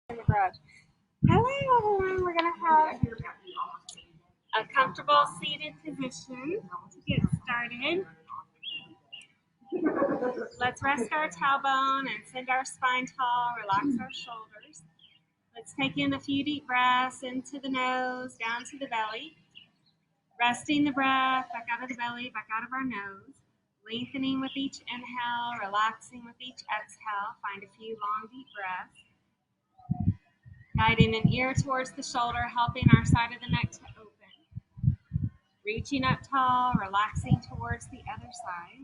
In the garage. Hello everyone, we're going to have a comfortable seated position to get started. Let's rest our tailbone and send our spine tall, relax our shoulders. Let's take in a few deep breaths into the nose, down to the belly. Resting the breath back out of the belly, back out of our nose. Lengthening with each inhale, relaxing with each exhale. Find a few long deep breaths. Guiding an ear towards the shoulder, helping our side of the neck to open. Reaching up tall, relaxing towards the other side.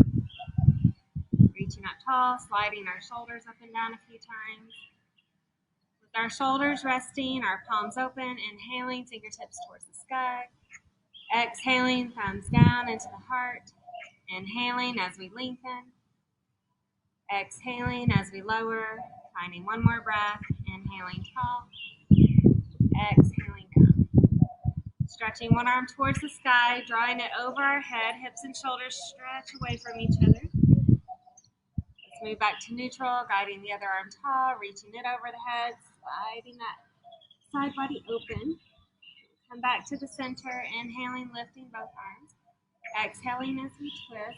Reaching up tall, sliding our shoulders up and down a few times. With our shoulders resting, our palms open, inhaling, fingertips towards the sky. Exhaling, thumbs down into the heart. Inhaling as we lengthen. Exhaling as we lower. Finding one more breath. Inhaling tall. Exhaling down. Stretching one arm towards the sky, drawing it over our head. Hips and shoulders stretch away from each other. Let's move back to neutral, guiding the other arm tall, reaching it over the head, sliding that side body open. Come back to the center, inhaling, lifting both arms. Exhaling as we twist.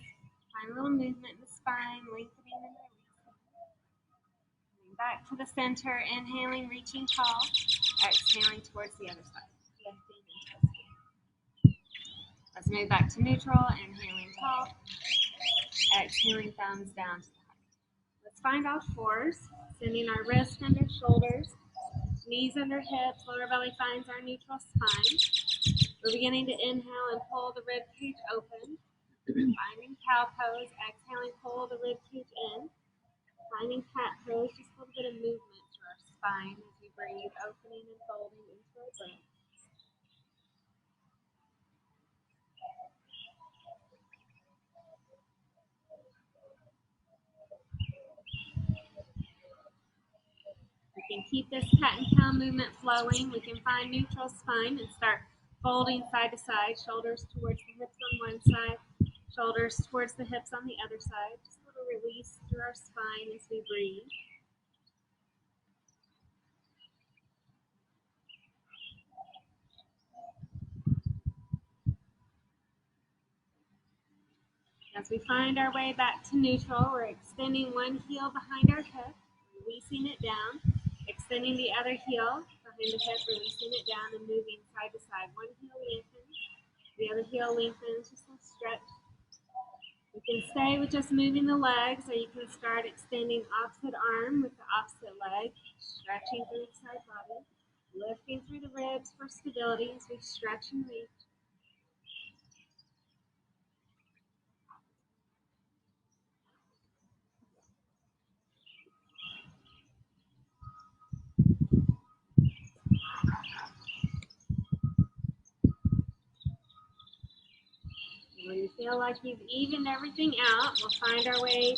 Find a little movement in the spine, lengthening and releasing. Coming back to the center, inhaling, reaching tall. Exhaling towards the other side, lifting and twisting. Let's move back to neutral, inhaling tall. Exhaling, thumbs down to the heart. Let's find all fours, sending our wrists under shoulders, knees under hips, lower belly finds our neutral spine. We're beginning to inhale and pull the rib cage open. Finding cow pose, exhaling, pull the rib cage in. Finding cat pose, just a little bit of movement through our spine as we breathe, opening and folding into our breath. We can keep this cat and cow movement flowing. We can find neutral spine and start folding side to side, shoulders towards the hips on one side, shoulders towards the hips on the other side. Just a little release through our spine as we breathe. As we find our way back to neutral, we're extending one heel behind our hip, releasing it down, extending the other heel behind the hip, releasing it down, and moving side to side. One heel lengthens, the other heel lengthens, just a stretch. You can stay with just moving the legs, or you can start extending opposite arm with the opposite leg, stretching through the side body, lifting through the ribs for stability as we stretch and reach. When you feel like you've evened everything out, we'll find our way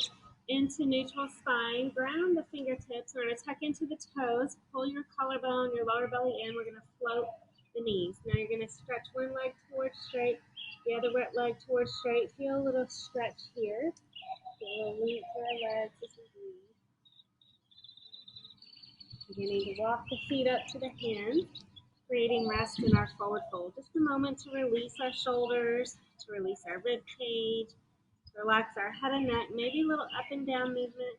into neutral spine. Ground the fingertips. We're going to tuck into the toes. Pull your collarbone, your lower belly in. We're going to float the knees. Now you're going to stretch one leg towards straight, the other leg towards straight. Feel a little stretch here. Feel a little length through our legs as we breathe. Beginning to walk the feet up to the hands, creating rest in our forward fold. Just a moment to release our shoulders, to release our rib cage, relax our head and neck, maybe a little up and down movement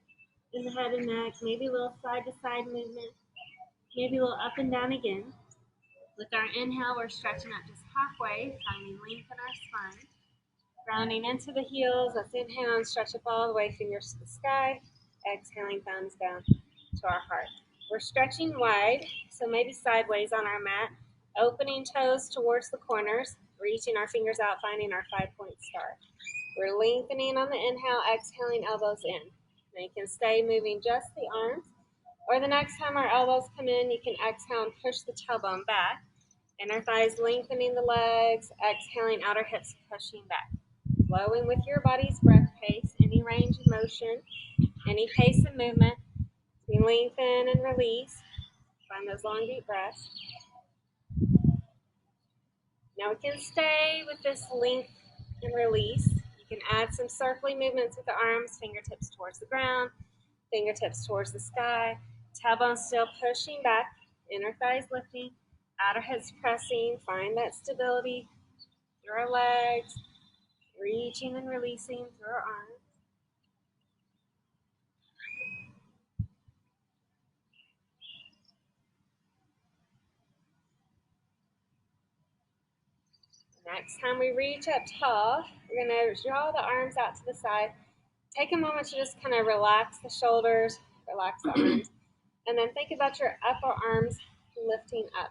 in the head and neck, maybe a little side to side movement, maybe a little up and down again. With our inhale, we're stretching up just halfway, finding length in our spine. Grounding into the heels, let's inhale and stretch up all the way, fingers to the sky. Exhaling, thumbs down to our heart. We're stretching wide, so maybe sideways on our mat, opening toes towards the corners, reaching our fingers out, finding our 5-point star. We're lengthening on the inhale, exhaling, elbows in. Now you can stay moving just the arms, or the next time our elbows come in, you can exhale and push the tailbone back. Inner thighs lengthening the legs, exhaling, outer hips pushing back. Flowing with your body's breath pace, any range of motion, any pace of movement. We lengthen and release. Find those long, deep breaths. Now we can stay with this length and release. You can add some circling movements with the arms, fingertips towards the ground, fingertips towards the sky, Tailbone still pushing back, inner thighs lifting, outer hips pressing. Find that stability through our legs, reaching and releasing through our arms. Next time we reach up tall, we're going to draw the arms out to the side. Take a moment to just kind of relax the shoulders, relax the arms, and then think about your upper arms lifting up.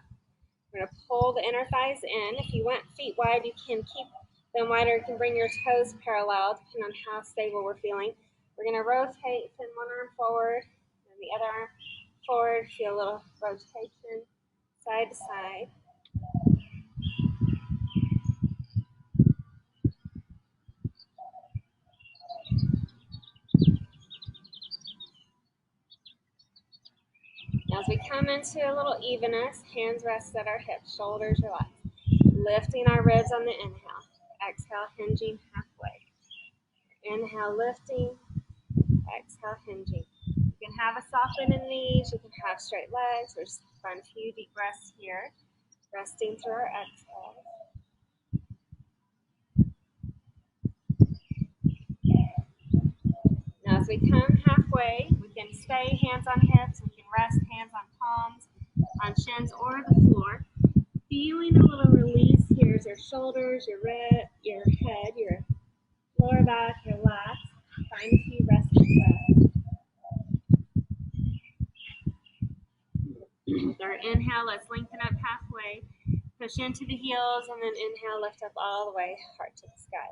We're going to pull the inner thighs in. If you want feet wide, you can keep them wider. You can bring your toes parallel, depending on how stable we're feeling. We're going to rotate, send one arm forward, and the other arm forward. Feel a little rotation side to side. Now as we come into a little evenness, hands rest at our hips, shoulders relaxed. Lifting our ribs on the inhale. Exhale, hinging halfway. Inhale, lifting. Exhale, hinging. You can have a soften in the knees. You can have straight legs. We're just find a few deep breaths here. Resting through our exhale. Now as we come halfway, we can stay hands on hips. We can rest hands on palms, on shins, or the floor. Feeling a little release here as your shoulders, your head, your lower back, relax. Find a few resting breaths. With our inhale, let's lengthen up halfway. Push into the heels, and then inhale, lift up all the way, heart to the sky.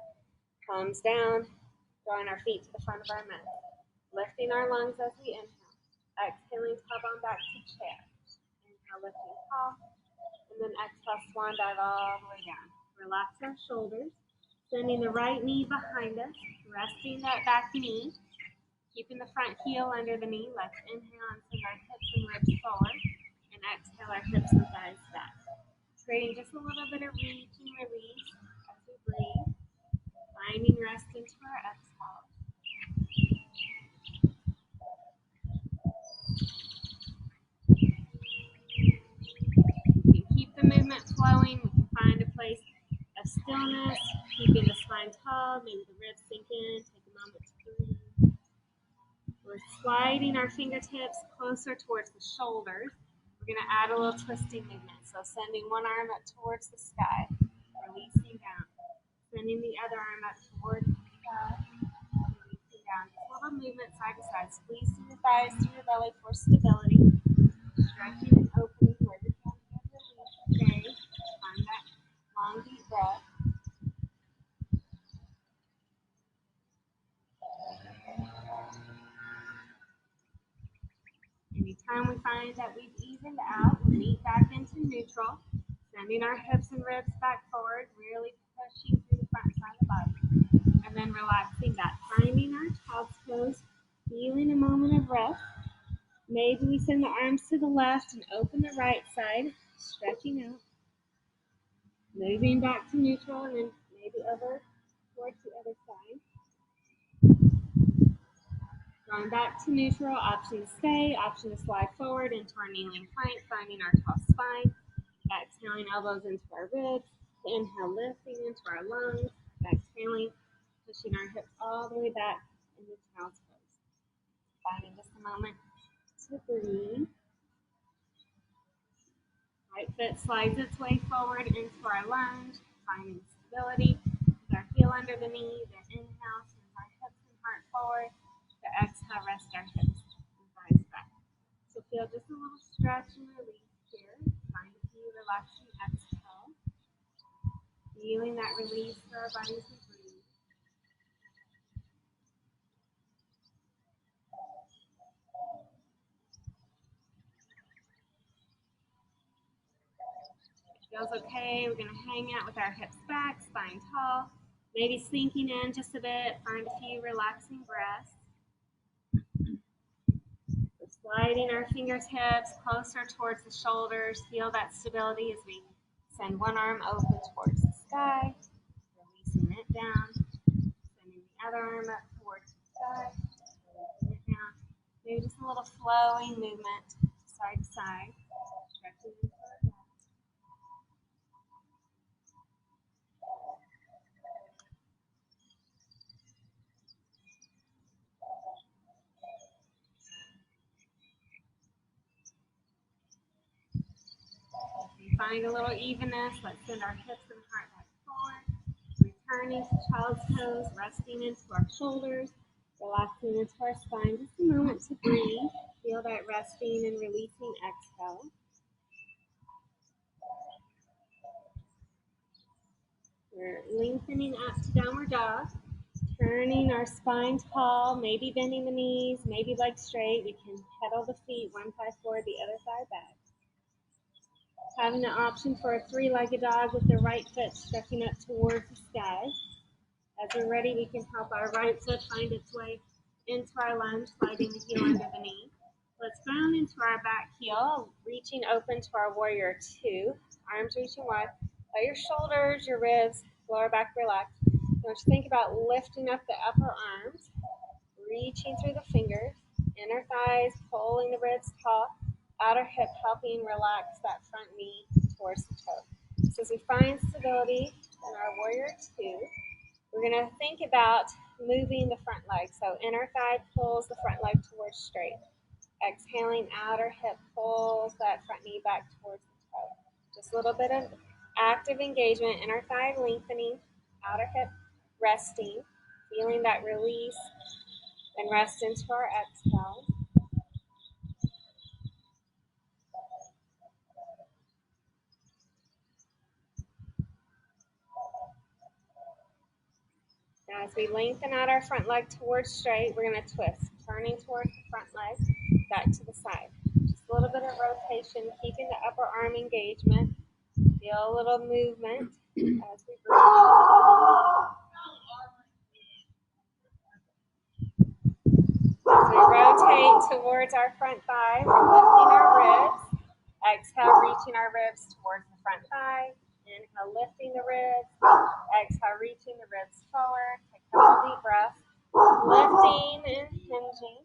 Palms down, drawing our feet to the front of our mat. Lifting our lungs as we inhale. Exhaling, tailbone back to chair. Inhale, lifting tall. And then exhale, swan dive all the way down. Relax our shoulders. Sending the right knee behind us. Resting that back knee. Keeping the front heel under the knee. Let's inhale and send our hips and ribs forward. And exhale, our hips and thighs back. Creating just a little bit of reach and release as we breathe. Finding rest into our exhale. We can keep the movement flowing. We can find a place of stillness, keeping the spine tall, maybe the ribs sink in. Take a moment to breathe. We're sliding our fingertips closer towards the shoulders. We're going to add a little twisting movement. So sending one arm up towards the sky, releasing down. Sending the other arm up towards the sky, releasing down. Just a little movement side to side. Squeeze through your thighs, through your belly for stability. Stretching and opening where you're trying to get release today. Find that long, deep breath. Anytime we find that we've evened out, we'll meet back into neutral, sending our hips and ribs back forward, really pushing through the front side of the body, and then relaxing back, finding our child's pose, feeling a moment of rest. Maybe we send the arms to the left and open the right side, stretching out, moving back to neutral, and then maybe over towards the other side. Going back to neutral, option to stay, option to slide forward into our kneeling plank, finding our tall spine. Exhaling, elbows into our ribs. Inhale, lifting into our lungs. Exhaling, pushing our hips all the way back into child's pose. Finding just a moment to breathe. Right foot slides its way forward into our lunge, finding stability. With our heel under the knee, then inhale, send our hips and heart forward. To exhale, rest our hips and thighs back. So feel just a little stretch and release here. Find a few relaxing exhale. Feeling that release through our bodies as we breathe. It feels okay. We're going to hang out with our hips back, spine tall. Maybe sinking in just a bit. Find a few relaxing breaths. Sliding our fingertips closer towards the shoulders. Feel that stability as we send one arm open towards the sky. Releasing it down. Sending the other arm up towards the sky. Releasing it down. Maybe just a little flowing movement. side to side. Stretching into our back. Find a little evenness. Let's send our hips and heart back forward. Returning to child's pose, resting into our shoulders, relaxing into our spine. Just a moment to breathe. Feel that resting and releasing exhale. We're lengthening up to downward dog. Turning our spine tall, maybe bending the knees, maybe legs straight. We can pedal the feet, one thigh forward, the other thigh back. Having the option for a three-legged dog with the right foot stretching up towards the sky. As we're ready, we can help our right foot find its way into our lunge, sliding the heel under the knee. Let's ground into our back heel, reaching open to our warrior two. Arms reaching wide. Let your shoulders, your ribs, lower back relax. Now just think about lifting up the upper arms, reaching through the fingers, inner thighs, pulling the ribs tall, outer hip helping relax that front knee towards the toe. So as we find stability in our warrior two, we're going to think about moving the front leg. So inner thigh pulls the front leg towards straight. Exhaling, outer hip pulls that front knee back towards the toe. Just a little bit of active engagement, inner thigh lengthening, outer hip resting, feeling that release, and rest into our exhale. Now as we lengthen out our front leg towards straight, we're going to twist, turning towards the front leg, back to the side. Just a little bit of rotation, keeping the upper arm engagement. Feel a little movement as we breathe. As we rotate towards our front thigh, we're lifting our ribs. Exhale, reaching our ribs towards the front thigh. Inhale, lifting the ribs. Exhale, reaching the ribs forward. Take a couple deep breaths. Lifting and hinging.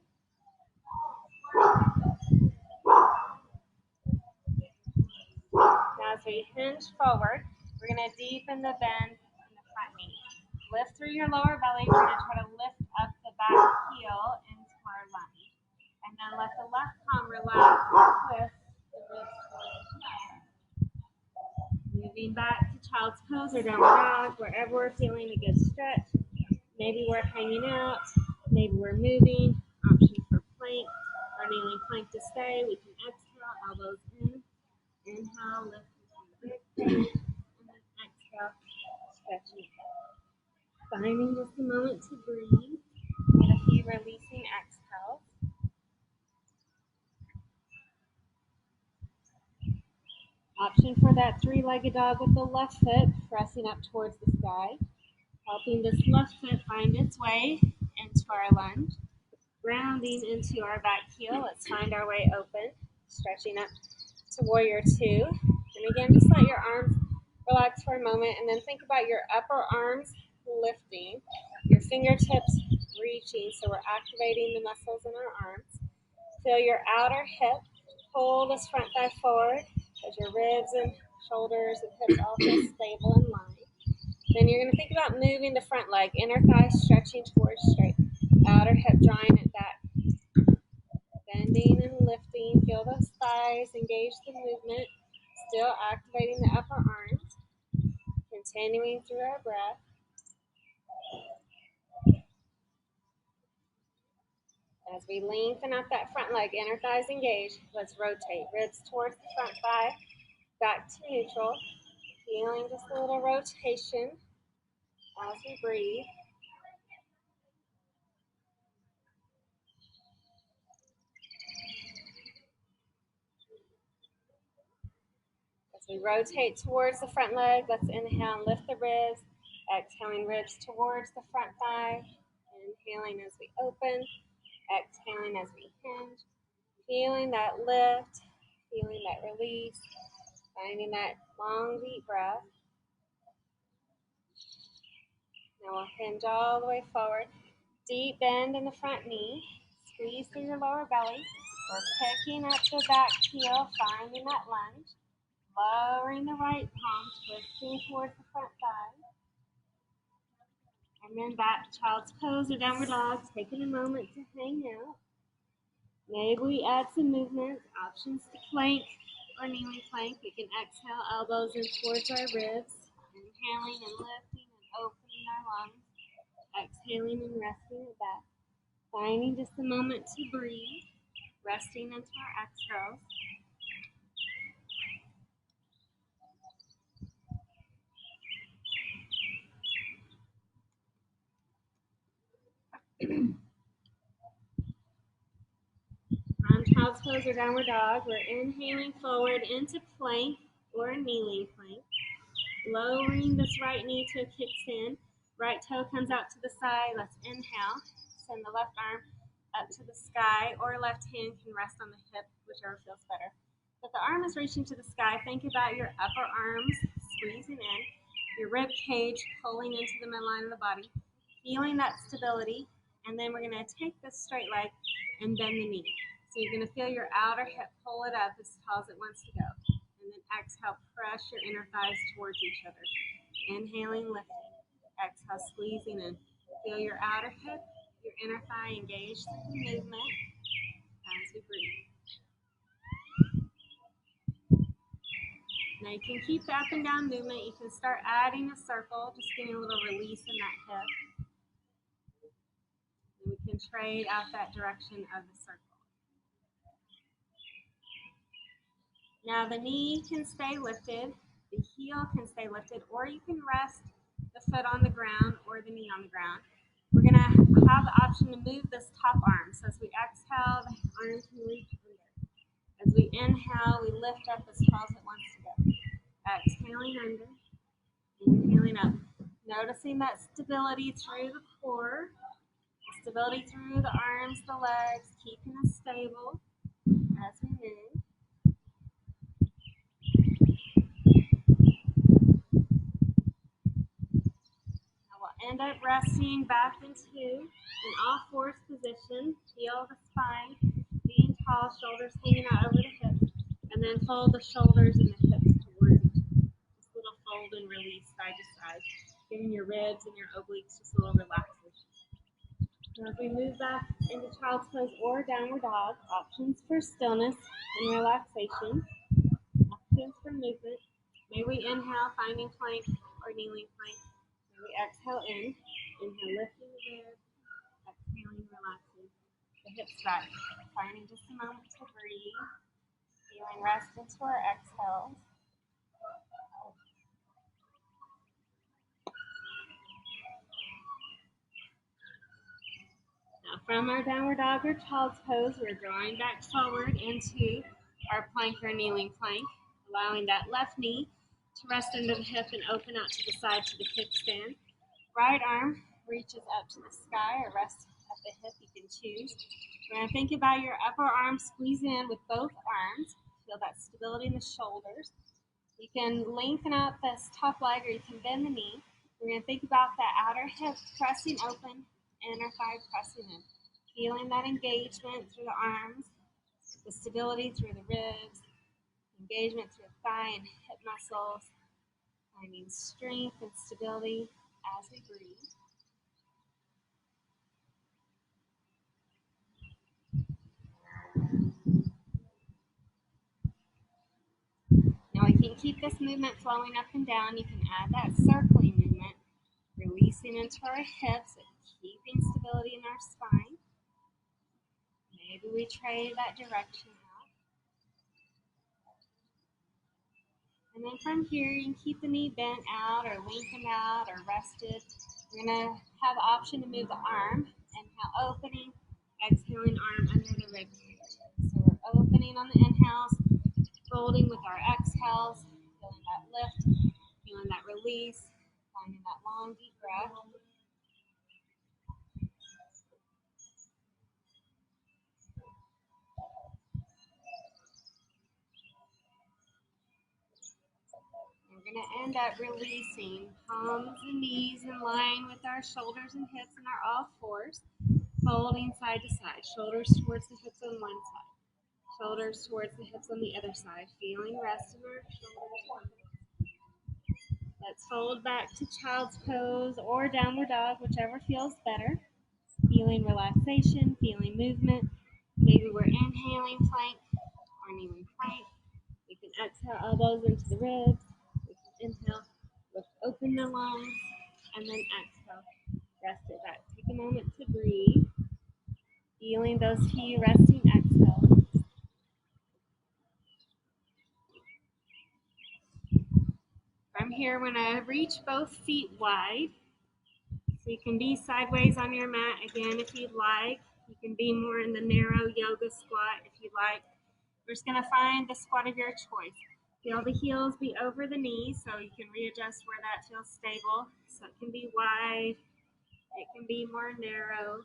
Now as we hinge forward, we're going to deepen the bend in the front knee. Lift through your lower belly. We're going to try to lift up the back heel into our lunge. And then let the left palm relax and twist the ribs towards the side. Moving back to child's pose or downward dog, wherever we're feeling a good stretch. Maybe we're hanging out, maybe we're moving. Option for plank or kneeling plank to stay. We can exhale, elbows in. Inhale, lift the big and then exhale, stretching. Finding just a moment to breathe. Get a few releasing exhales. Option for that three-legged dog with the left foot pressing up towards the sky. Helping this left foot find its way into our lunge. Grounding into our back heel. Let's find our way open. Stretching up to warrior two. And again, just let your arms relax for a moment and then think about your upper arms lifting, your fingertips reaching, so we're activating the muscles in our arms. Feel your outer hip, pull this front thigh forward as your ribs and shoulders and hips all feel stable and line. Then you're going to think about moving the front leg, inner thigh stretching towards straight, outer hip drawing it back. Bending and lifting, feel those thighs, engage the movement, still activating the upper arms, continuing through our breath. As we lengthen up that front leg, inner thighs engaged, let's rotate. Ribs towards the front thigh, back to neutral. Feeling just a little rotation as we breathe. As we rotate towards the front leg, let's inhale and lift the ribs. Exhaling, ribs towards the front thigh. Inhaling as we open. Exhaling as we hinge. Feeling that lift, feeling that release, finding that long, deep breath. Now we'll hinge all the way forward. Deep bend in the front knee. Squeeze through your lower belly. We're picking up the back heel, finding that lunge, lowering the right palm, twisting towards the front thigh. And then back to child's pose or downward dog, taking a moment to hang out. Maybe we add some movement, options to plank or kneeling plank. We can exhale, elbows in towards our ribs, inhaling and lifting and opening our lungs, exhaling and resting it back. Finding just a moment to breathe, resting into our exhales. On child's pose or downward dog, we're inhaling forward into plank or kneeling plank. Lowering this right knee to a kickstand. Right toe comes out to the side. Let's inhale. Send the left arm up to the sky, or left hand can rest on the hip, whichever feels better. If the arm is reaching to the sky, think about your upper arms squeezing in, your rib cage pulling into the midline of the body, feeling that stability, and then we're going to take this straight leg and bend the knee. So you're going to feel your outer hip pull it up as tall as it wants to go. And then exhale, press your inner thighs towards each other. Inhaling, lifting. Exhale, squeezing in. Feel your outer hip, your inner thigh engaged through the movement as we breathe. Now you can keep the up and down movement. You can start adding a circle, just getting a little release in that hip. And we can trade out that direction of the circle. Now the knee can stay lifted, the heel can stay lifted, or you can rest the foot on the ground or the knee on the ground. We're going to have the option to move this top arm. So as we exhale, the arm can reach under. As we inhale, we lift up as tall as it wants to go. Exhaling under, inhaling up. Noticing that stability through the core, stability through the arms, the legs, keeping us stable as we move. End up resting back into an all-fours position. Feel the spine being tall, shoulders hanging out over the hips, and then fold the shoulders and the hips towards each other. Just a little fold and release side to side, giving your ribs and your obliques just a little relaxation. Now as we move back into child's pose or downward dog, options for stillness and relaxation, options for movement. May we inhale, finding plank or kneeling plank. We exhale in, inhale, lifting the ribs, exhaling, relaxing the hips back. Finding just a moment to breathe, feeling rest into our exhales. Now from our downward dog or child's pose, we're drawing back forward into our plank or kneeling plank, allowing that left knee to rest under the hip and open out to the side to the kickstand. Right arm reaches up to the sky or rests at the hip, you can choose. We're going to think about your upper arm squeezing in with both arms. Feel that stability in the shoulders. You can lengthen out this top leg or you can bend the knee. We're going to think about that outer hip pressing open, inner thigh pressing in. Feeling that engagement through the arms, the stability through the ribs, engagement through the thigh and hip muscles. Finding strength and stability as we breathe. Now we can keep this movement flowing up and down. You can add that circling movement, releasing into our hips, keeping stability in our spine. Maybe we trade that direction out. And then from here, you can keep the knee bent out or lengthened out or rested. We're going to have the option to move the arm. Inhale, opening, exhaling arm under the rib cage. So we're opening on the inhales, folding with our exhales, feeling that lift, feeling that release, finding that long, deep breath. We're going to end up releasing palms and knees in line with our shoulders and hips and our all fours, folding side to side, shoulders towards the hips on one side. Shoulders towards the hips on the other side. Feeling rest in our shoulders. Let's fold back to child's pose or downward dog, whichever feels better. Feeling relaxation, feeling movement. Maybe we're inhaling plank or kneeling plank. We can exhale elbows into the ribs. We can inhale, lift open the lungs, and then exhale, rest it back. Take a moment to breathe. Feeling those few resting exhales. From here, we're going to reach both feet wide. So you can be sideways on your mat again if you'd like. You can be more in the narrow yoga squat if you'd like. We're just going to find the squat of your choice. Feel the heels be over the knees so you can readjust where that feels stable. So it can be wide, it can be more narrow.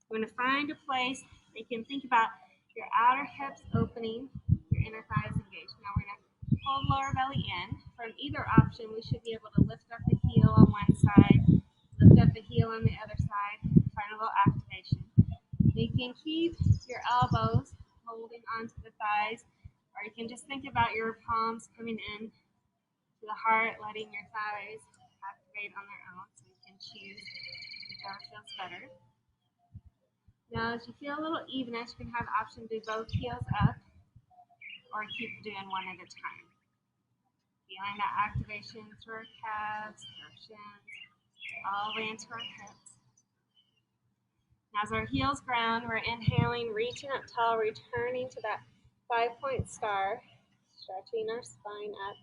We're going to find a place that you can think about your outer hips opening, your inner thighs engaged. Now we're going to hold lower belly in. From either option, we should be able to lift up the heel on one side, lift up the heel on the other side, find a little activation. You can keep your elbows holding onto the thighs, or you can just think about your palms coming in to the heart, letting your thighs activate on their own, so you can choose whichever feels better. Now, as you feel a little evenness, you can have the option to do both heels up or keep doing one at a time. Feeling that activation through our calves, our shins, all the way into our hips. Now, as our heels ground, we're inhaling, reaching up tall, returning to that 5-point star, stretching our spine up.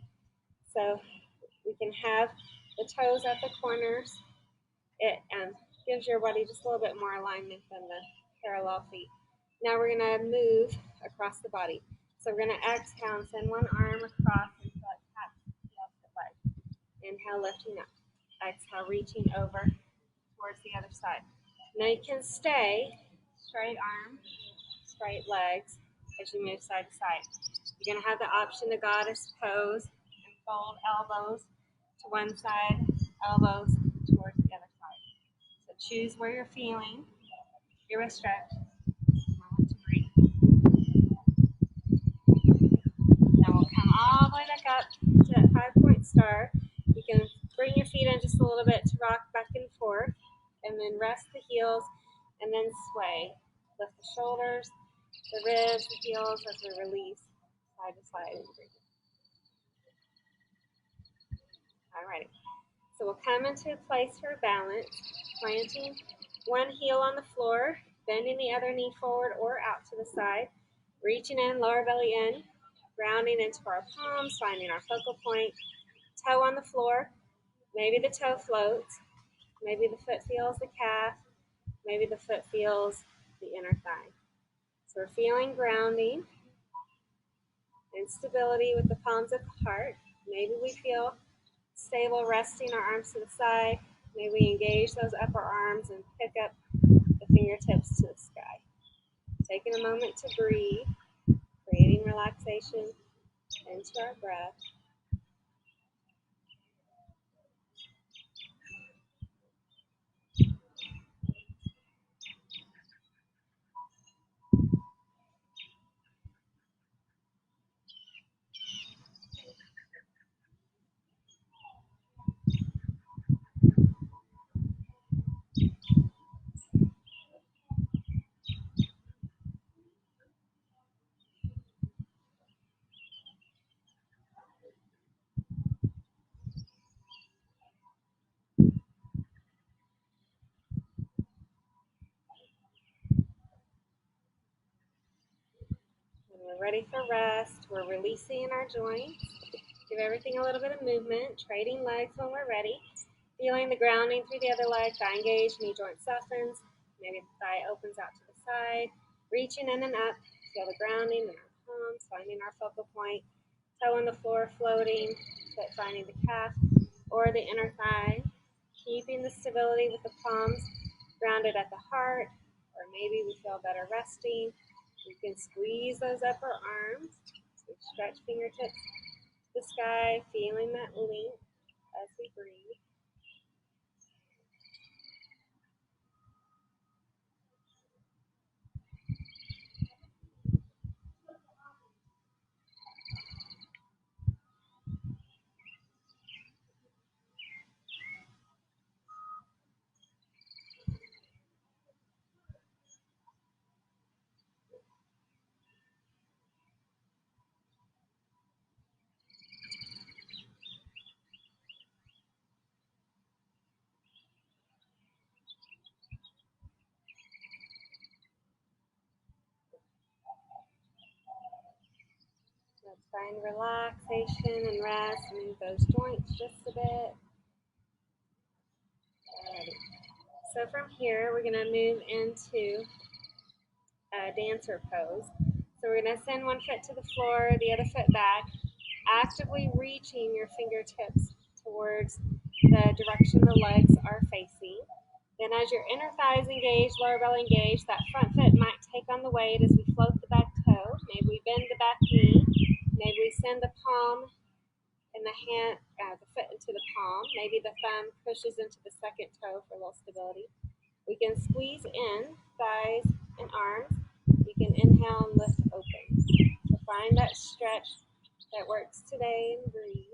So we can have the toes at the corners. It gives your body just a little bit more alignment than the parallel feet. Now we're going to move across the body. So we're going to exhale and send one arm across until it taps the opposite leg. Inhale, lifting up. Exhale, reaching over towards the other side. Now you can stay straight arm, straight legs as you move side to side. You're going to have the option to goddess pose and fold elbows to one side, elbows towards the other side. So choose where you're feeling your wrist stretch. Moment to breathe. Now we'll come all the way back up to that 5-point star. You can bring your feet in just a little bit to rock back and forth, and then rest the heels, and then sway. Lift the shoulders, the ribs, the heels as we release side to side and breathe. Alrighty. So we'll come into a place for balance, planting one heel on the floor, bending the other knee forward or out to the side, reaching in, lower belly in, grounding into our palms, finding our focal point, toe on the floor. Maybe the toe floats, maybe the foot feels the calf, maybe the foot feels the inner thigh. So we're feeling grounding and stability with the palms of the heart. Maybe we feel stable resting our arms to the side. Maybe we engage those upper arms and pick up the fingertips to the sky. Taking a moment to breathe, creating relaxation into our breath. When we're ready for rest, we're releasing our joints. Give everything a little bit of movement, trading legs when we're ready. Feeling the grounding through the other leg, thigh engaged, knee joint softens. Maybe the thigh opens out to the side. Reaching in and up, feel the grounding in our palms, finding our focal point. Toe on the floor floating, foot finding the calf or the inner thigh. Keeping the stability with the palms grounded at the heart, or maybe we feel better resting. You can squeeze those upper arms. So stretch fingertips to the sky, feeling that length as we breathe. Find relaxation and rest. Move those joints just a bit. Alrighty. So from here, we're going to move into a dancer pose. So we're going to send one foot to the floor, the other foot back, actively reaching your fingertips towards the direction the legs are facing. Then as your inner thighs engage, lower belly engage, that front foot might take on the weight as we float the back toe. Maybe we bend the back knee. Maybe we send the palm and the foot into the palm. Maybe the thumb pushes into the second toe for a little stability. We can squeeze in thighs and arms. You can inhale and lift open. So find that stretch that works today and breathe.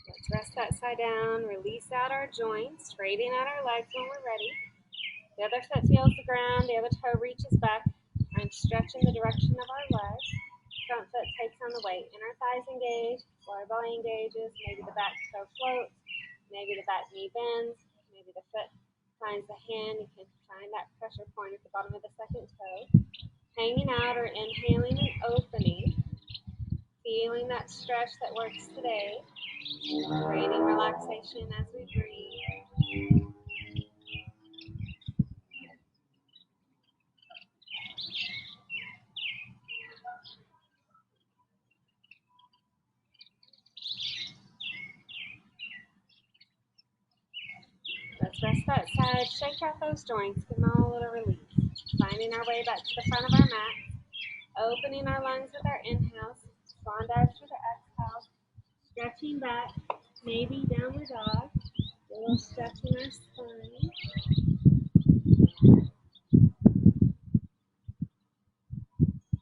Let's rest that side down, release out our joints, straightening out our legs when we're ready. The other foot feels the ground, the other toe reaches back. I'm stretching the direction of our legs. Front foot takes on the weight. Inner thighs engage, lower belly engages, maybe the back toe floats, maybe the back knee bends, maybe the foot finds the hand. You can find that pressure point at the bottom of the second toe. Hanging out or inhaling and opening. Feeling that stretch that works today. Creating relaxation as we breathe. Let's rest that side, shake out those joints, give them all a little release. Finding our way back to the front of our mat. Opening our lungs with our inhales. Swan dive through the exhale. Stretching back, maybe downward dog. A little stretch in our spine. We're going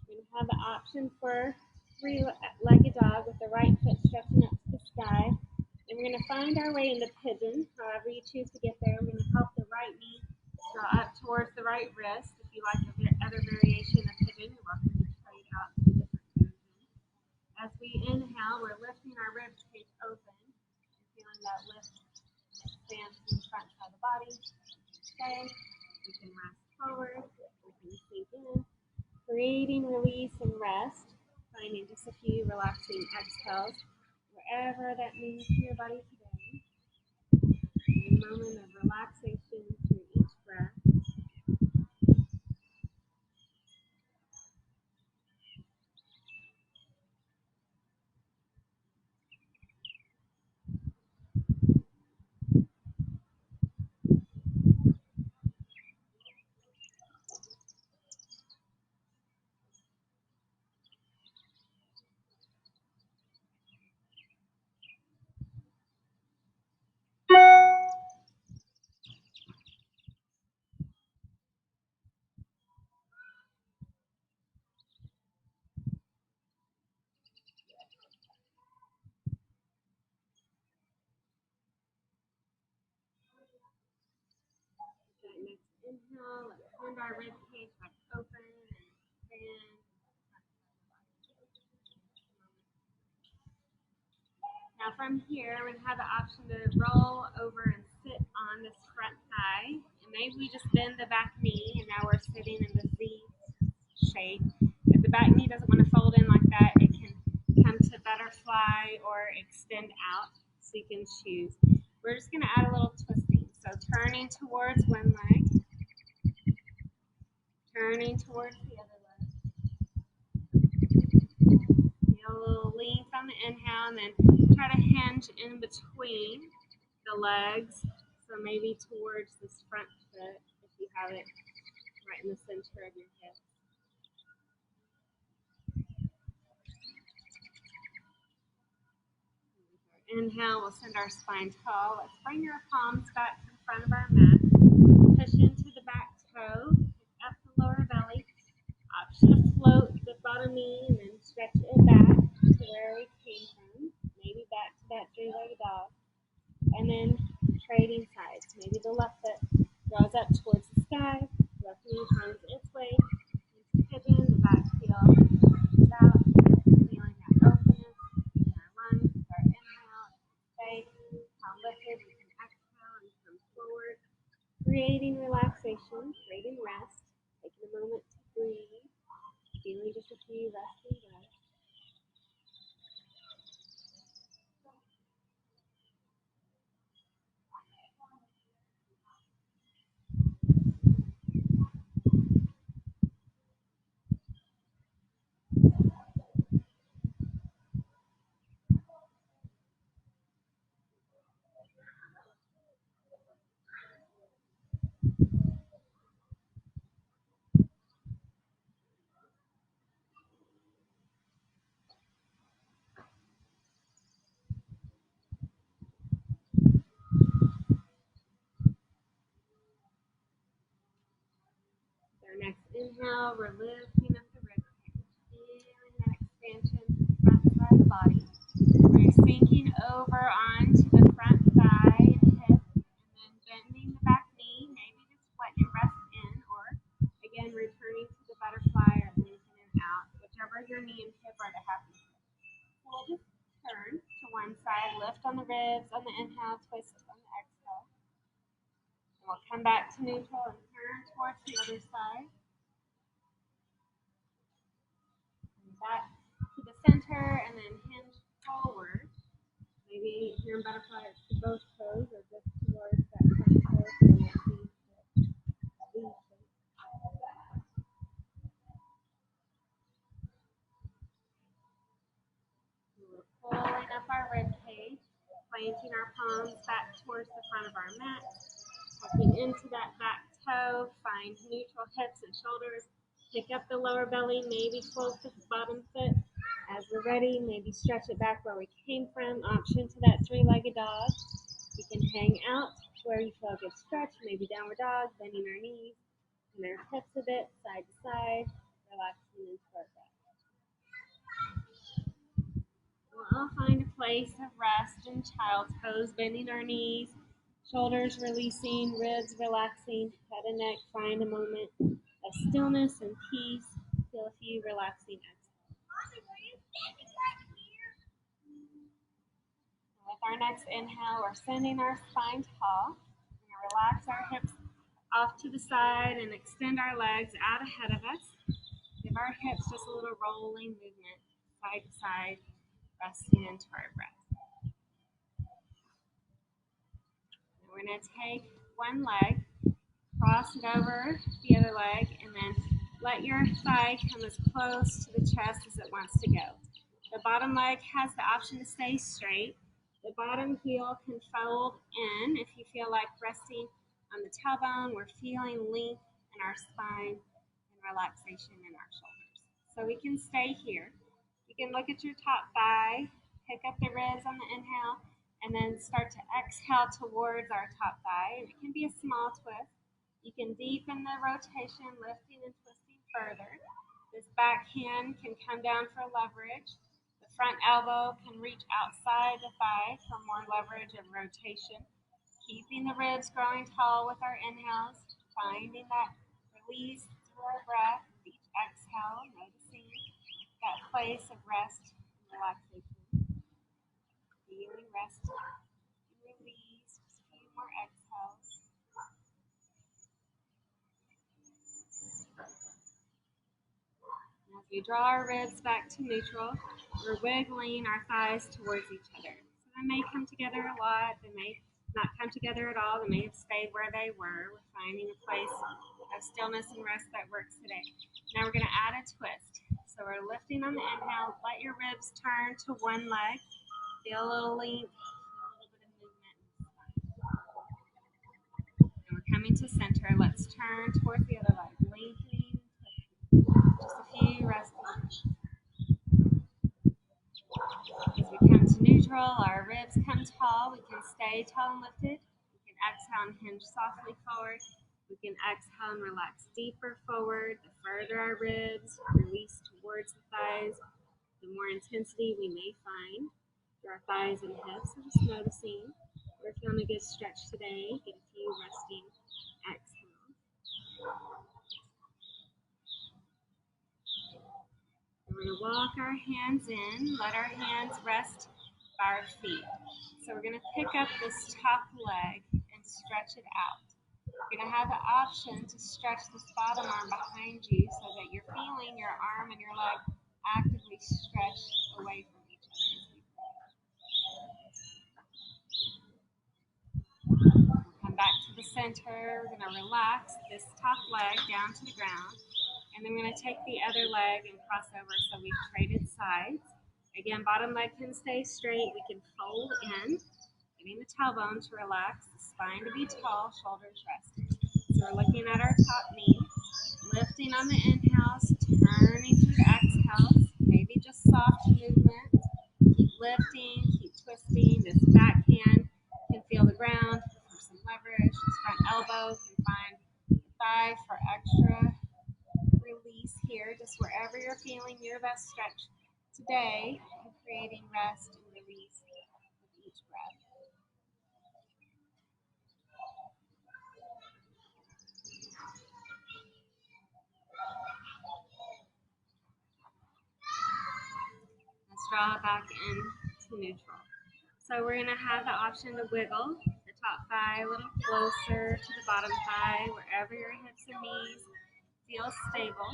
to have the option for three-legged dog with the right foot stretching up to the sky. And we're going to find our way into pigeon, however you choose to get there. We're going to help the right knee draw up towards the right wrist. If you like other variation of pigeon, you're welcome to try it out in a different version. As we inhale, we're lifting our rib cage open. Feeling that lift and expand through the front side of the body. Okay, we can rest forward, we can sink in, creating release and rest, finding just a few relaxing exhales, wherever that means in your body today. A moment of relaxation through each breath. That next inhale, let's send our rib cage back open and expand. Now from here, we're going to have the option to roll over and sit on this front thigh. And maybe we just bend the back knee, and now we're sitting in the Z shape. If the back knee doesn't want to fold in like that, it can come to butterfly or extend out, so you can choose. We're just going to add a little twisting. So turning towards one leg, turning towards the other leg. Feel a little length on the inhale, and then try to hinge in between the legs. So maybe towards this front foot, if you have it right in the center of your hip. Inhale, we'll send our spine tall. Let's bring our palms back to the front of our mat. Push into the back toe, pick up the lower belly. Option to float the bottom knee and then stretch it back to where we came from. Maybe back to that three-legged dog. And then trading sides. Maybe the left foot draws up towards the sky, left knee finds its way inhale, we're lifting up the rib cage, feeling that expansion to the front side of the body. We're sinking over onto the front thigh and hip, and then bending the back knee. Maybe just let it rest in, or again, returning to the butterfly or linking it out, whichever your knee and hip are the happiest. So we'll just turn to one side, lift on the ribs on the inhale, twist on the exhale. And we'll come back to neutral and turn towards the other side. And back to the center and then hinge forward. Maybe if you're in butterfly, it's to both toes or just towards that front toe. So that V shape. We're pulling up our rib cage, planting our palms back towards the front of our mat, tucking into that back toe, find neutral hips and shoulders, pick up the lower belly, maybe float the bottom foot. As we're ready, maybe stretch it back where we came from, option to that three-legged dog. You can hang out where you feel a good stretch, maybe downward dog, bending our knees and our hips a bit, side to side, relaxing into our breath. We'll all find a place of rest in child's pose, bending our knees, shoulders releasing, ribs relaxing, head and neck, find a moment of stillness and peace. Feel a few relaxing exhales. With our next inhale, we're sending our spine tall. We're going to relax our hips off to the side and extend our legs out ahead of us. Give our hips just a little rolling movement, side to side, resting into our breath. And we're going to take one leg, cross it over the other leg, and then let your thigh come as close to the chest as it wants to go. The bottom leg has the option to stay straight. The bottom heel can fold in if you feel like resting on the tailbone. We're feeling length in our spine and relaxation in our shoulders. So we can stay here. You can look at your top thigh, pick up the ribs on the inhale, and then start to exhale towards our top thigh. And it can be a small twist. You can deepen the rotation, lifting and twisting further. This back hand can come down for leverage. The front elbow can reach outside the thigh for more leverage and rotation. Keeping the ribs growing tall with our inhales, finding that release through our breath with each exhale, noticing that place of rest and relaxation. Feeling rest and release. Just a few more exhales. As we draw our ribs back to neutral, we're wiggling our thighs towards each other. So they may come together a lot, they may not come together at all, they may have stayed where they were. We're finding a place of stillness and rest that works today. Now we're going to add a twist. So we're lifting on the inhale, let your ribs turn to one leg, feel a little length, feel a little bit of movement in the spine. And we're coming to center, let's turn towards the other leg, lengthening. Just a few resting. As we come to neutral, our ribs come tall. We can stay tall and lifted. We can exhale and hinge softly forward. We can exhale and relax deeper forward. The further our ribs release towards the thighs, the more intensity we may find through our thighs and hips. So just noticing we're feeling a good stretch today. Get a few resting exhales. We're going to walk our hands in, let our hands rest by our feet. So we're going to pick up this top leg and stretch it out. You're going to have the option to stretch this bottom arm behind you so that you're feeling your arm and your leg actively stretch away from each other. We'll come back to the center. We're going to relax this top leg down to the ground. And then we're going to take the other leg and cross over so we've traded sides. Again, bottom leg can stay straight. We can fold in, getting the tailbone to relax, the spine to be tall, shoulders rested. So we're looking at our top knee, lifting on the inhales, turning through the exhales, maybe just soft movement. Keep lifting, keep twisting. This back hand can feel the ground for some leverage. This front elbow can find the thigh for extra here, just wherever you're feeling your best stretch today, and creating rest and release with each breath. Let's draw it back into neutral. So we're going to have the option to wiggle the top thigh a little closer to the bottom thigh, wherever your hips and knees feel stable.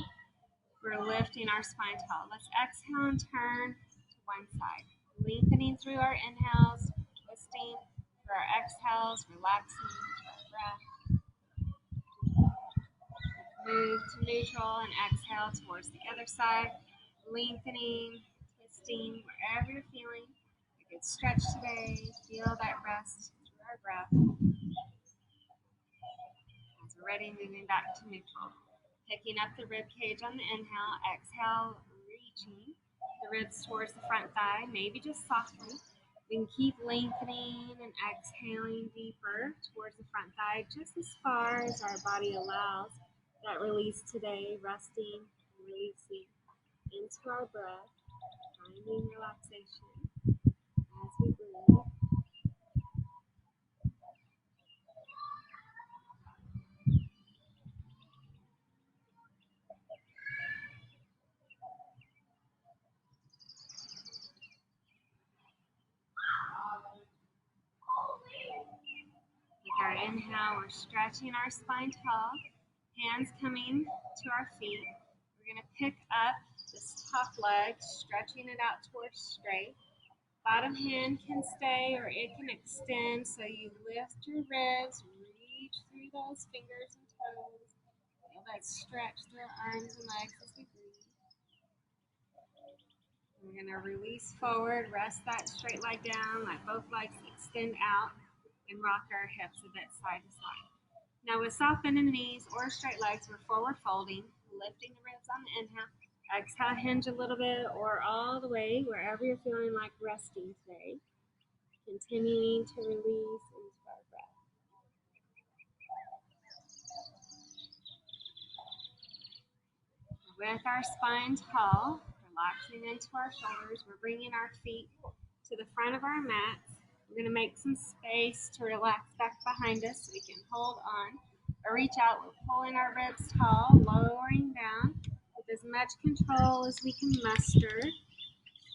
We're lifting our spine tall. Let's exhale and turn to one side. Lengthening through our inhales, twisting through our exhales, relaxing into our breath. Move to neutral and exhale towards the other side. Lengthening, twisting, wherever you're feeling a good stretch today. Feel that rest through our breath. As we're ready, moving back to neutral. Picking up the rib cage on the inhale, exhale, reaching the ribs towards the front thigh, maybe just softly. We can keep lengthening and exhaling deeper towards the front thigh, just as far as our body allows that release today, resting and releasing into our breath, finding relaxation as we breathe. With our inhale, we're stretching our spine tall, hands coming to our feet. We're going to pick up this top leg, stretching it out towards straight. Bottom hand can stay or it can extend, so you lift your ribs, reach through those fingers and toes. Feel that stretch through our arms and legs as we breathe. We're going to release forward, rest that straight leg down, let both legs extend out, and rock our hips a bit side to side. Now with soft bend in the knees or straight legs, we're forward folding, lifting the ribs on the inhale. Exhale, hinge a little bit or all the way, wherever you're feeling like resting today. Continuing to release into our breath. With our spine tall, relaxing into our shoulders, we're bringing our feet to the front of our mats. We're going to make some space to relax back behind us so we can hold on or reach out. We're pulling our ribs tall, lowering down with as much control as we can muster,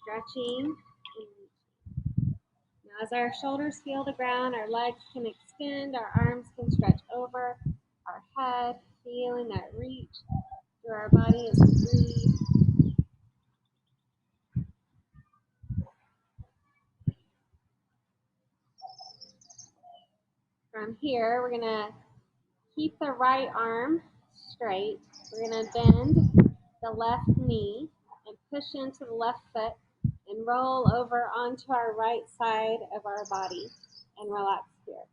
stretching and reaching. Now as our shoulders feel the ground, our legs can extend, our arms can stretch over our head, feeling that reach through our body as we breathe. From here, we're going to keep the right arm straight. We're going to bend the left knee and push into the left foot and roll over onto our right side of our body and relax here.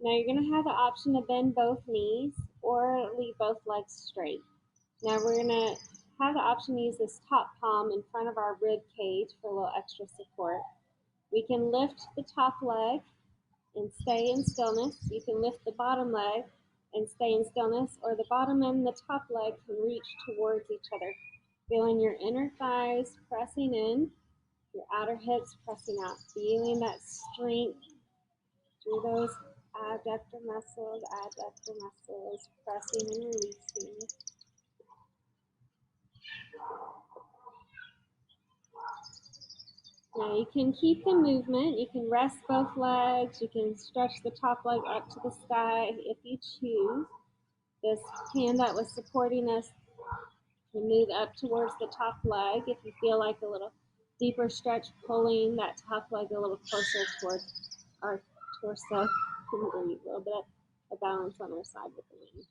Now you're going to have the option to bend both knees or leave both legs straight. Now we're going to have the option to use this top palm in front of our rib cage for a little extra support. We can lift the top leg and stay in stillness. You can lift the bottom leg and stay in stillness, or the bottom and the top leg can reach towards each other. Feeling your inner thighs pressing in, your outer hips pressing out. Feeling that strength through those adductor muscles, pressing and releasing. Now you can keep the movement. You can rest both legs. You can stretch the top leg up to the sky if you choose. This hand that was supporting us can move up towards the top leg if you feel like a little deeper stretch, pulling that top leg a little closer towards our torso. A little bit of balance on our side with the knee.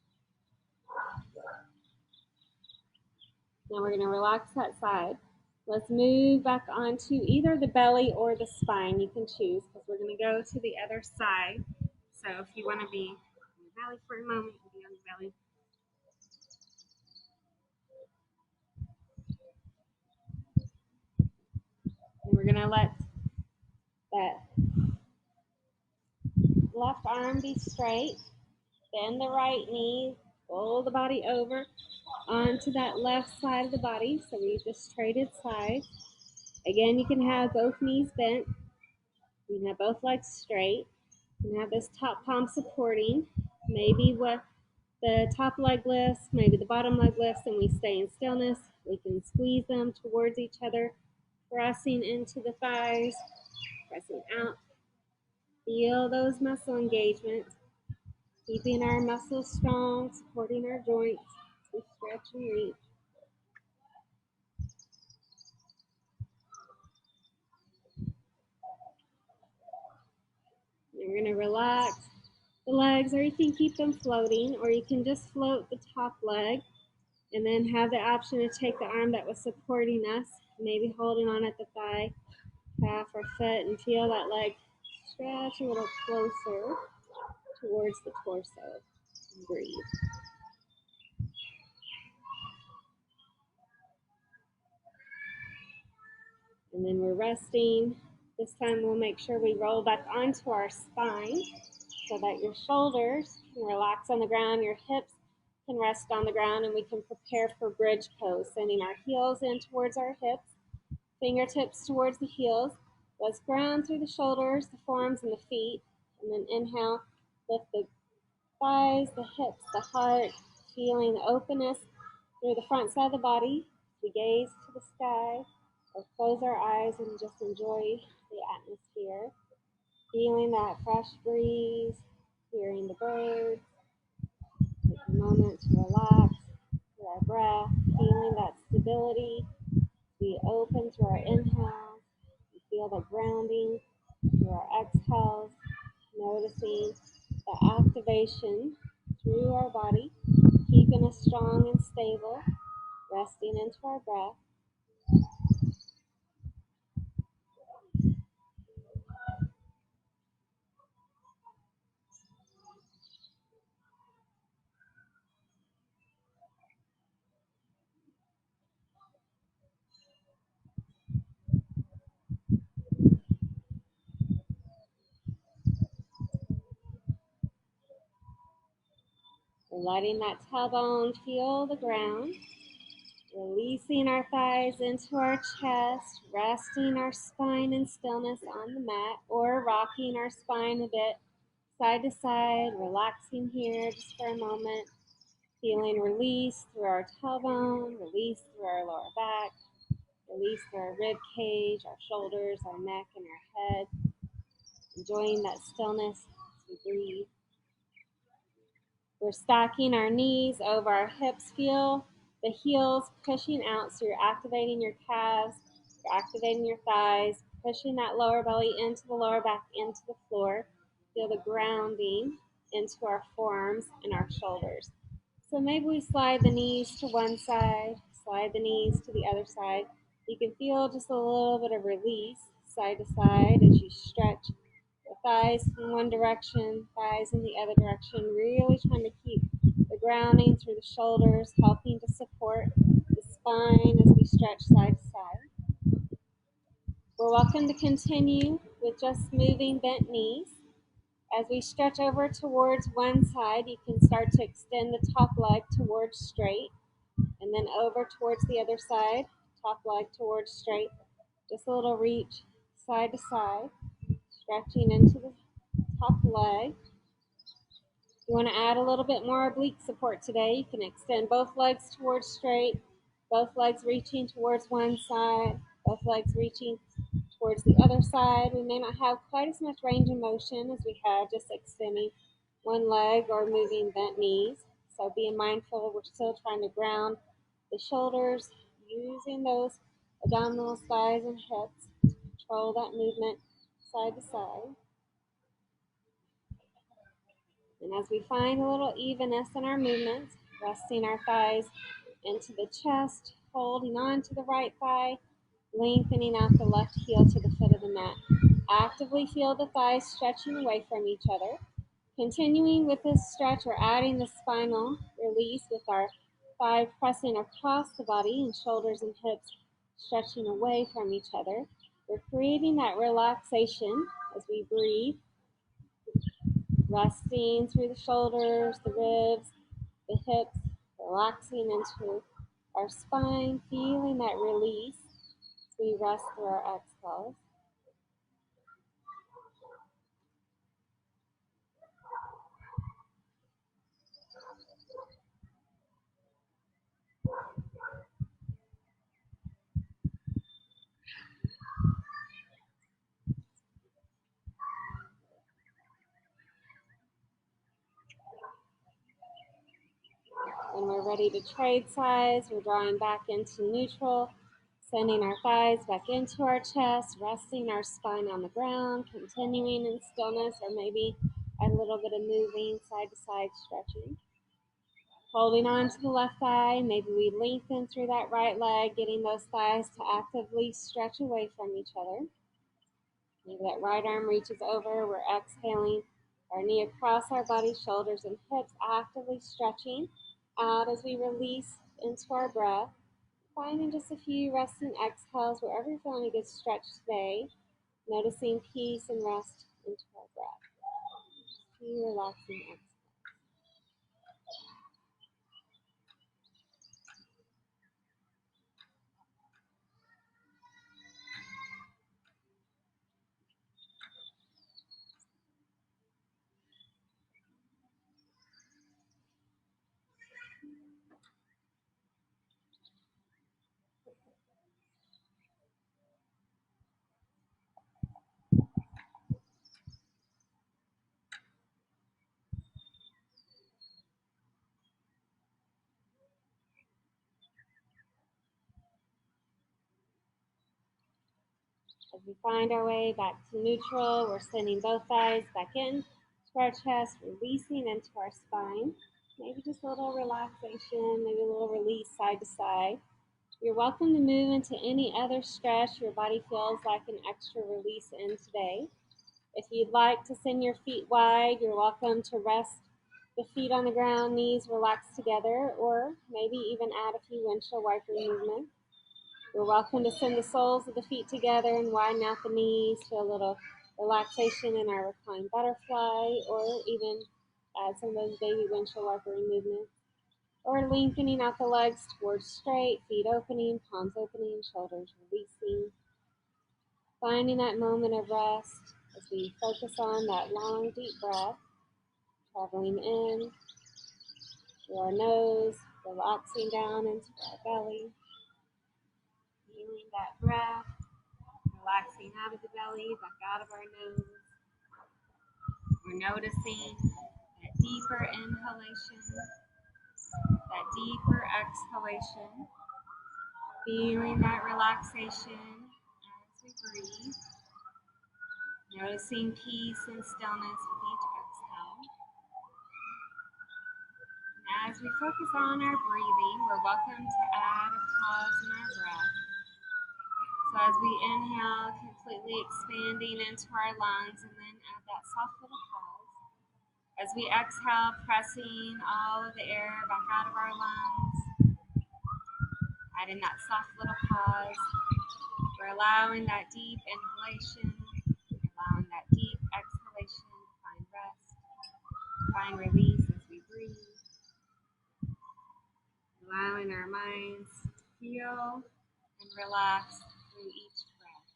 Now we're going to relax that side. Let's move back onto either the belly or the spine. You can choose, because we're going to go to the other side. So if you want to be on the belly for a moment, you can be on the belly. And we're going to let that left arm be straight. Bend the right knee. Pull the body over onto that left side of the body. So we just traded sides. Again, you can have both knees bent. You can have both legs straight. You can have this top palm supporting. Maybe what the top leg lifts, maybe the bottom leg lifts, and we stay in stillness. We can squeeze them towards each other, pressing into the thighs, pressing out. Feel those muscle engagements, keeping our muscles strong, supporting our joints as we stretch and reach. And we're going to relax the legs, or you can keep them floating, or you can just float the top leg and then have the option to take the arm that was supporting us, maybe holding on at the thigh, calf, or foot, and feel that leg stretch a little closer towards the torso. Breathe. And then we're resting. This time we'll make sure we roll back onto our spine so that your shoulders can relax on the ground, your hips can rest on the ground, and we can prepare for bridge pose, sending our heels in towards our hips, fingertips towards the heels. Let's ground through the shoulders, the forearms, and the feet. And then inhale, lift the thighs, the hips, the heart, feeling the openness through the front side of the body. We gaze to the sky or close our eyes and just enjoy the atmosphere. Feeling that fresh breeze, hearing the birds. Take a moment to relax through our breath, feeling that stability. We open through our inhales. We feel the grounding through our exhales, noticing the activation through our body, keeping us strong and stable, resting into our breath. We're letting that tailbone feel the ground, releasing our thighs into our chest, resting our spine in stillness on the mat, or rocking our spine a bit side to side, relaxing here just for a moment, feeling release through our tailbone, release through our lower back, release through our rib cage, our shoulders, our neck, and our head, enjoying that stillness as we breathe. We're stacking our knees over our hips. Feel the heels pushing out, so you're activating your calves, you're activating your thighs, pushing that lower belly into the lower back, into the floor. Feel the grounding into our forearms and our shoulders. So maybe we slide the knees to one side, slide the knees to the other side. You can feel just a little bit of release side to side as you stretch the thighs in one direction, thighs in the other direction, really trying to keep the grounding through the shoulders, helping to support the spine as we stretch side to side. We're welcome to continue with just moving bent knees. As we stretch over towards one side, you can start to extend the top leg towards straight, and then over towards the other side, top leg towards straight. Just a little reach side to side, stretching into the top leg. If you want to add a little bit more oblique support today, you can extend both legs towards straight, both legs reaching towards one side, both legs reaching towards the other side. We may not have quite as much range of motion as we have just extending one leg or moving bent knees. So being mindful, we're still trying to ground the shoulders, using those abdominals, thighs, and hips to control that movement side to side. And as we find a little evenness in our movements, resting our thighs into the chest, holding on to the right thigh, lengthening out the left heel to the foot of the mat. Actively feel the thighs stretching away from each other. Continuing with this stretch, we're adding the spinal release with our thigh pressing across the body and shoulders and hips stretching away from each other. We're creating that relaxation as we breathe, resting through the shoulders, the ribs, the hips, the Relaxing into our spine, feeling that release as we rest through our exhales. When we're ready to trade sides, we're drawing back into neutral, sending our thighs back into our chest, resting our spine on the ground, continuing in stillness, or maybe a little bit of moving side to side stretching. Holding on to the left thigh, maybe we lengthen through that right leg, getting those thighs to actively stretch away from each other. Maybe that right arm reaches over, we're exhaling, our knee across our body, shoulders and hips actively stretching out as we release into our breath. Finding just a few resting exhales wherever you're feeling a good stretch today. Noticing peace and rest into our breath. Just a few relaxing exhales. As we find our way back to neutral, we're sending both thighs back in to our chest, releasing into our spine. Maybe just a little relaxation, maybe a little release side to side. You're welcome to move into any other stretch your body feels like an extra release in today. If you'd like to send your feet wide, you're welcome to rest the feet on the ground, knees relaxed together, or maybe even add a few windshield wiper movements. You're welcome to send the soles of the feet together and widen out the knees, feel a little relaxation in our reclined butterfly, or even add some of those baby windshield wiper movements. Or lengthening out the legs towards straight, feet opening, palms opening, shoulders releasing. Finding that moment of rest as we focus on that long, deep breath, traveling in through our nose, relaxing down into our belly. Feeling that breath, relaxing out of the belly, back out of our nose. We're noticing that deeper inhalation, that deeper exhalation. Feeling that relaxation as we breathe. Noticing peace and stillness with each exhale. And as we focus on our breathing, we're welcome to add a pause in our breath. So as we inhale, completely expanding into our lungs, and then add that soft little pause. As we exhale, pressing all of the air back out of our lungs, adding that soft little pause. We're allowing that deep inhalation, allowing that deep exhalation to find rest, to find release as we breathe. Allowing our minds to heal and relax through each breath.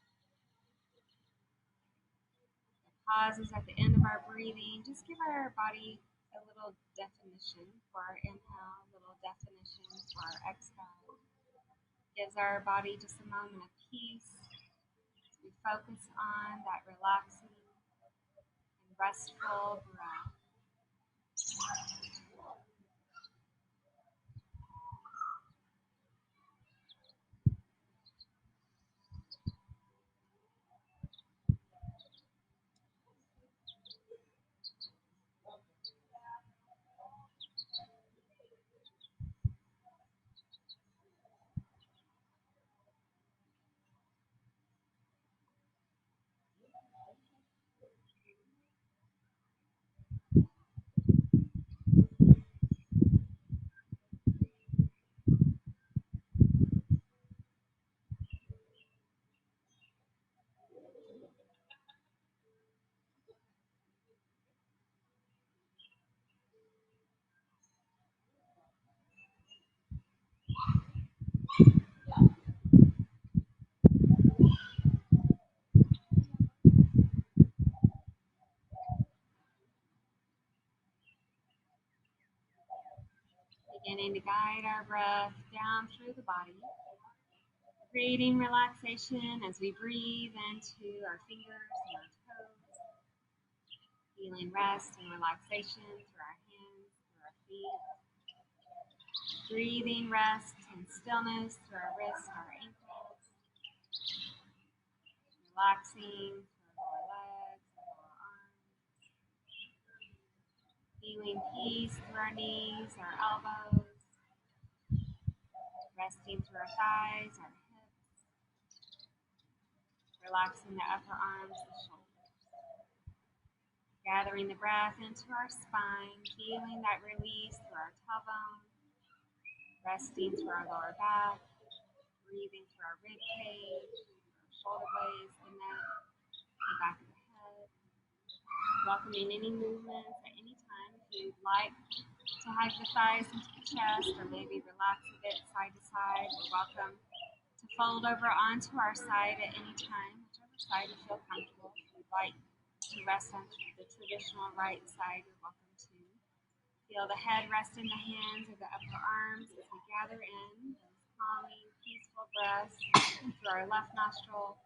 The pauses at the end of our breathing, just give our body a little definition for our inhale, a little definition for our exhale. Gives our body just a moment of peace. We focus on that relaxing and restful breath. Beginning to guide our breath down through the body, creating relaxation as we breathe into our fingers and our toes, feeling rest and relaxation through our hands, through our feet, breathing rest and stillness through our wrists, our ankles, relaxing through our lower legs, our lower arms, feeling peace through our knees, our elbows, resting through our thighs, our hips, relaxing the upper arms, the shoulders. Gathering the breath into our spine, feeling that release through our tailbone, resting through our lower back, breathing through our rib cage, our shoulder blades, the neck, the back of the head. Welcoming any movements at any time. If you'd like to hike the thighs into the chest or maybe relax a bit side to side, you're welcome to fold over onto our side at any time, whichever side you feel comfortable. If you'd like to rest on the traditional right side, you're welcome to. Feel the head rest in the hands or the upper arms as we gather in those calming, peaceful breaths through our left nostril,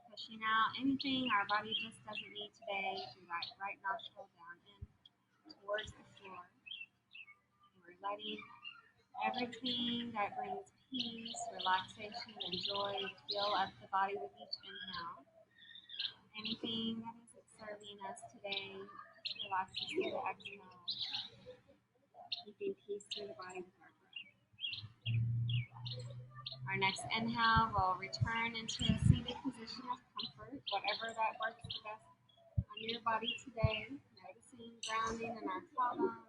pushing out anything our body just doesn't need today through that right nostril down in towards the floor. And we're letting everything that brings peace, relaxation, and joy fill up the body with each inhale. Anything that isn't serving us today relaxes through the exhale, keeping peace through the body with our breath. Our next inhale will return into a seated position of comfort, whatever that works the best on your body today. Noticing grounding in our tailbone,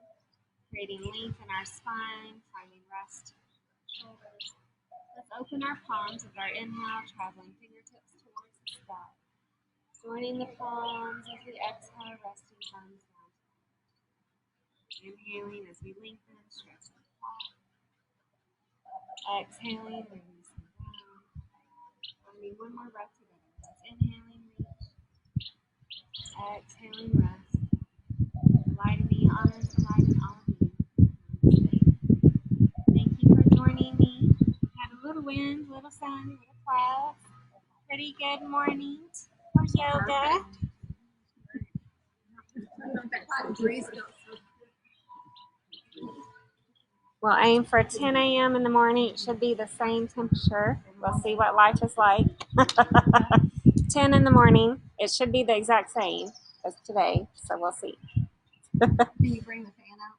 creating length in our spine, finding rest in our shoulders. Let's open our palms with our inhale, traveling fingertips towards the sky. Joining the palms as we exhale, resting thumbs down. Inhaling as we lengthen, stretch the palms. Exhaling, releasing down. Finding one more breath together. Let's inhaling, reach. Exhaling, rest. The light in me honors the light in all of you. Thank you for joining me. Had a little wind, little sun, little clouds. Pretty good morning for yoga. We'll aim for 10 a.m. in the morning. It should be the same temperature. We'll see what life is like. 10 in the morning. It should be the exact same as today, so we'll see. Can you bring the fan out?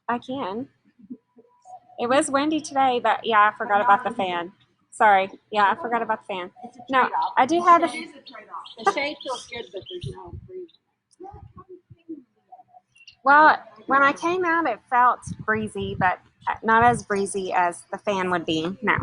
I can. It was windy today, but yeah, I forgot about the fan. Sorry. Yeah, I forgot about the fan. No, I do have It is a trade-off. The shade feels good, but there's no breeze. Well, when I came out, it felt breezy, but not as breezy as the fan would be. No.